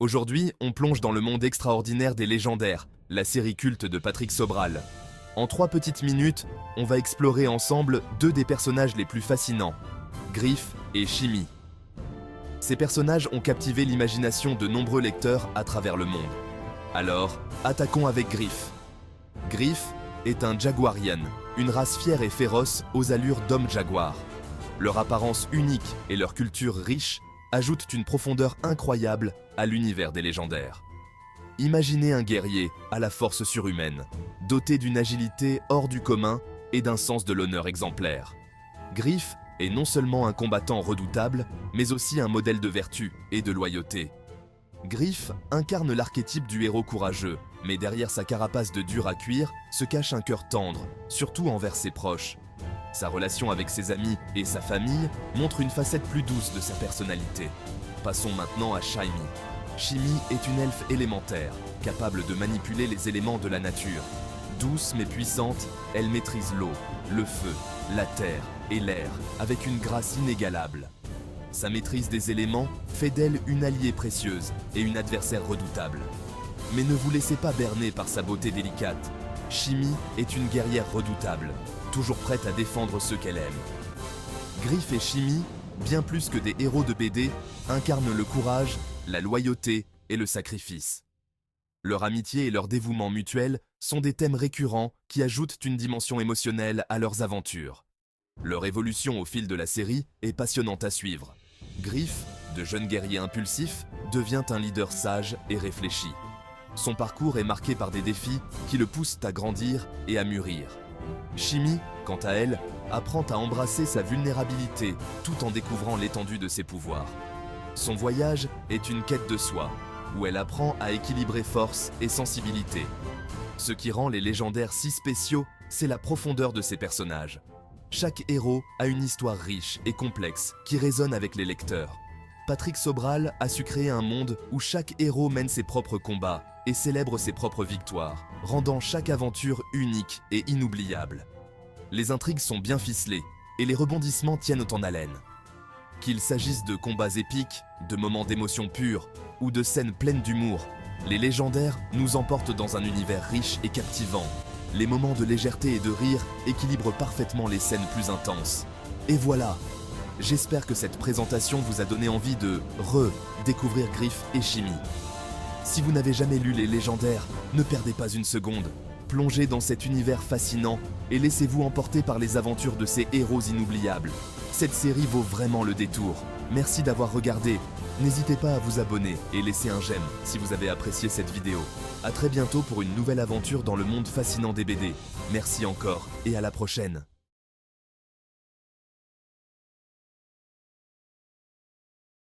Aujourd'hui, on plonge dans le monde extraordinaire des légendaires, la série culte de Patrick Sobral. En 3 petites minutes, on va explorer ensemble 2 des personnages les plus fascinants, Griff et Shimmy. Ces personnages ont captivé l'imagination de nombreux lecteurs à travers le monde. Alors, attaquons avec Griff. Griff est un jaguarian, une race fière et féroce aux allures d'hommes jaguars. Leur apparence unique et leur culture riche ajoutent une profondeur incroyable à l'univers des légendaires. Imaginez un guerrier à la force surhumaine, doté d'une agilité hors du commun et d'un sens de l'honneur exemplaire. Griff est non seulement un combattant redoutable, mais aussi un modèle de vertu et de loyauté. Griff incarne l'archétype du héros courageux, mais derrière sa carapace de dur à cuire se cache un cœur tendre, surtout envers ses proches. Sa relation avec ses amis et sa famille montre une facette plus douce de sa personnalité. Passons maintenant à Shimmy. Shimmy est une elfe élémentaire, capable de manipuler les éléments de la nature. Douce mais puissante, elle maîtrise l'eau, le feu, la terre et l'air avec une grâce inégalable. Sa maîtrise des éléments fait d'elle une alliée précieuse et une adversaire redoutable. Mais ne vous laissez pas berner par sa beauté délicate. Shimmy est une guerrière redoutable, toujours prête à défendre ceux qu'elle aime. Griff et Shimmy, bien plus que des héros de BD, incarnent le courage, la loyauté et le sacrifice. Leur amitié et leur dévouement mutuel sont des thèmes récurrents qui ajoutent une dimension émotionnelle à leurs aventures. Leur évolution au fil de la série est passionnante à suivre. Griff, de jeune guerrier impulsif, devient un leader sage et réfléchi. Son parcours est marqué par des défis qui le poussent à grandir et à mûrir. Shimmy, quant à elle, apprend à embrasser sa vulnérabilité tout en découvrant l'étendue de ses pouvoirs. Son voyage est une quête de soi, où elle apprend à équilibrer force et sensibilité. Ce qui rend les légendaires si spéciaux, c'est la profondeur de ces personnages. Chaque héros a une histoire riche et complexe qui résonne avec les lecteurs. Patrick Sobral a su créer un monde où chaque héros mène ses propres combats et célèbre ses propres victoires, rendant chaque aventure unique et inoubliable. Les intrigues sont bien ficelées et les rebondissements tiennent en haleine. Qu'il s'agisse de combats épiques, de moments d'émotion pure ou de scènes pleines d'humour, les légendaires nous emportent dans un univers riche et captivant. Les moments de légèreté et de rire équilibrent parfaitement les scènes plus intenses. Et voilà! J'espère que cette présentation vous a donné envie de redécouvrir Griff et Shimmy. Si vous n'avez jamais lu les légendaires, ne perdez pas une seconde. Plongez dans cet univers fascinant et laissez-vous emporter par les aventures de ces héros inoubliables. Cette série vaut vraiment le détour. Merci d'avoir regardé. N'hésitez pas à vous abonner et laisser un j'aime si vous avez apprécié cette vidéo. A très bientôt pour une nouvelle aventure dans le monde fascinant des BD. Merci encore et à la prochaine.